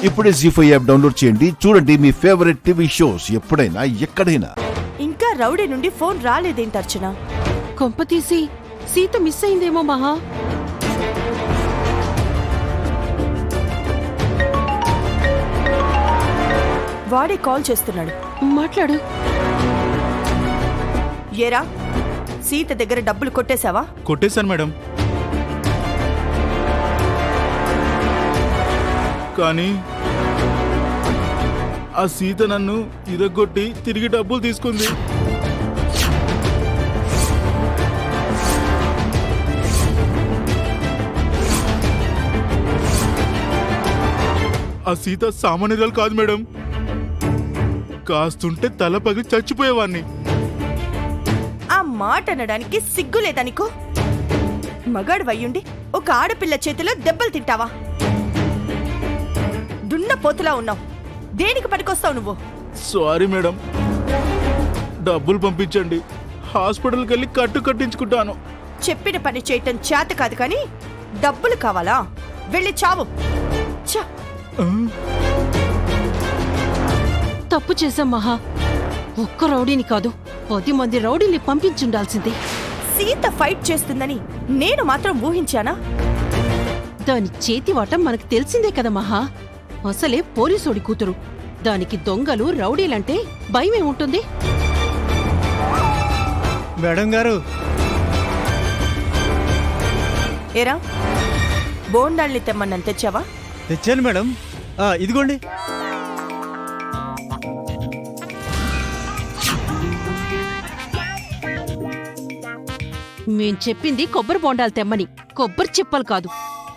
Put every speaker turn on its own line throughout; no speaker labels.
ఇప్పుడే జీ5 app download చేయండి. చూడండి మీ ఫేవరెట్ టీవీ షోస్ ఎప్పుడైనా ఎక్కడైనా.
ఇంకా రౌడీ నుండి ఫోన్ రాలేదేంటి అర్చన?
కొంపతీసి సీత మిస్ అయిందేమో మహా.
వాడే కాల్ చేస్తున్నాడు.
మాట్లాడు.
ఏరా, సీత దగ్గర డబ్బులు కొట్టేశావా?
కొట్టేశాను మేడం. కానీ ఆ సీత నన్ను ఇరగొట్టి తిరిగి డబ్బులు తీసుకుంది. ఆ సీత సామాన్యురాలు కాదు మేడం. కాస్తుంటే తల పగిలి చచ్చిపోయేవాణ్ణి.
ఆ మాట అనడానికి సిగ్గు లేదా నీకు? మగాడు వయ్యుండి ఒక ఆడపిల్ల చేతిలో దెబ్బలు తింటావా? దున్న పోతులా ఉన్నావు. దేనికి పనికొస్తావు నువ్వు?
సారీ మేడం, డబ్బులు పంపించండి, హాస్పిటల్కి వెళ్ళి కట్టించుకుంటాను.
చెప్పిన పని చేయటం చేత కాదు కానీ డబ్బులు కావాలా? వెళ్ళి చావు.
తప్పు చేశాం మహా. ఒక్క రౌడీని కాదు 10 మంది రౌడీని పంపించుండాల్సింది.
సీత ఫైట్ చేస్తుందని నేను మాత్రం ఊహించానా?
దాని చేతివాటం మనకు తెలిసిందే కదా మహా. అసలే పోలీసోడి కూతురు. దానికి దొంగలు రౌడీలంటే భయమే ఉంటుంది.
మేడం గారు,
ఏరా, బోండాల్ని తెమ్మన్నంత తెచ్చావా?
తెచ్చాను మేడం. ఇదిగోండి.
మేం చెప్పింది కొబ్బరి బోండాలు తెమ్మని, కొబ్బరి చిప్పలు కాదు.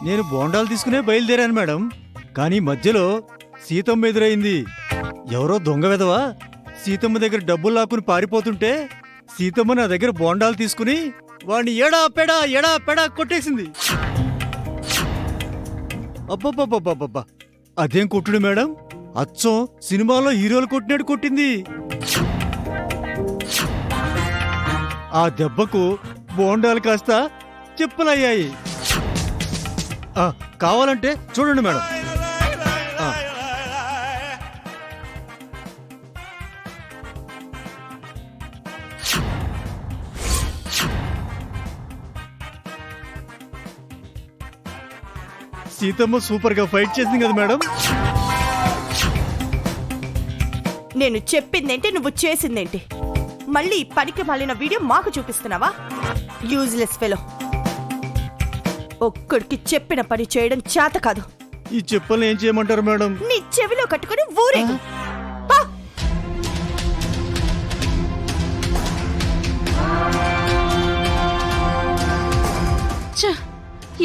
నేను బోండాలు తీసుకునే బయలుదేరాను మేడం. కానీ మధ్యలో సీతమ్మ ఎదురైంది. ఎవరో దొంగ వెధవా సీతమ్మ దగ్గర డబ్బులు లాక్కుని పారిపోతుంటే సీతమ్మ నా దగ్గర బోండాలు తీసుకుని వాడిని ఎడా పెడా కొట్టేసింది. అబ్బబ్బబ్బబ్బబ్బా, అదేం కొట్టుడు మేడం, అచ్చం సినిమాలో హీరోలు కొట్టినట్టు కొట్టింది. ఆ దెబ్బకు బోండాలు కాస్త చెప్పులయ్యాయి. కావాలంటే చూడండి మేడం. సీతమ్మ సూపర్ గా ఫైట్ చేసింది కదా మేడం.
నేను చెప్పిందేంటి, నువ్వు చేసిందేంటి? మళ్ళీ పనికి మాలిన వీడియో మాకు చూపిస్తున్నావా? Useless fellow. ఒక్కడికి చెప్పిన పని చేయడం చేత కాదు.
ఈ చెప్పుల్ని ఏం చేయమంటారు మేడం?
నీ చెవిలో కట్టుకుని ఊరేగు.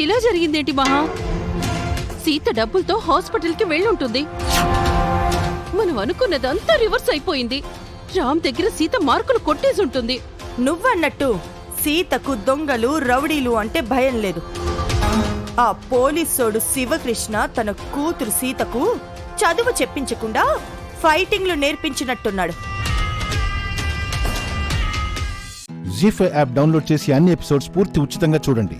ఇలా జరిగిందేంటి మహా? సీత డబ్బులతో హాస్పిటల్కి వెళ్ళుంటుంది. మనం అనుకున్నదంతా రివర్స్ అయిపోయింది. రామ్ దగ్గర సీత మార్కులు కొట్టేసి ఉంటుంది.
నువ్వన్నట్టు సీతకు దొంగలు రౌడీలు అంటే భయం లేదు. ఆ పోలీసోడు శివకృష్ణ తన కూతురు సీతకు చదువు చెప్పించకుండా ఫైటింగ్లు నేర్పించినట్టున్నాడు.
జీ5 యాప్ డౌన్లోడ్ చేసి అన్ని ఎపిసోడ్స్ పూర్తి ఉచితంగా చూడండి.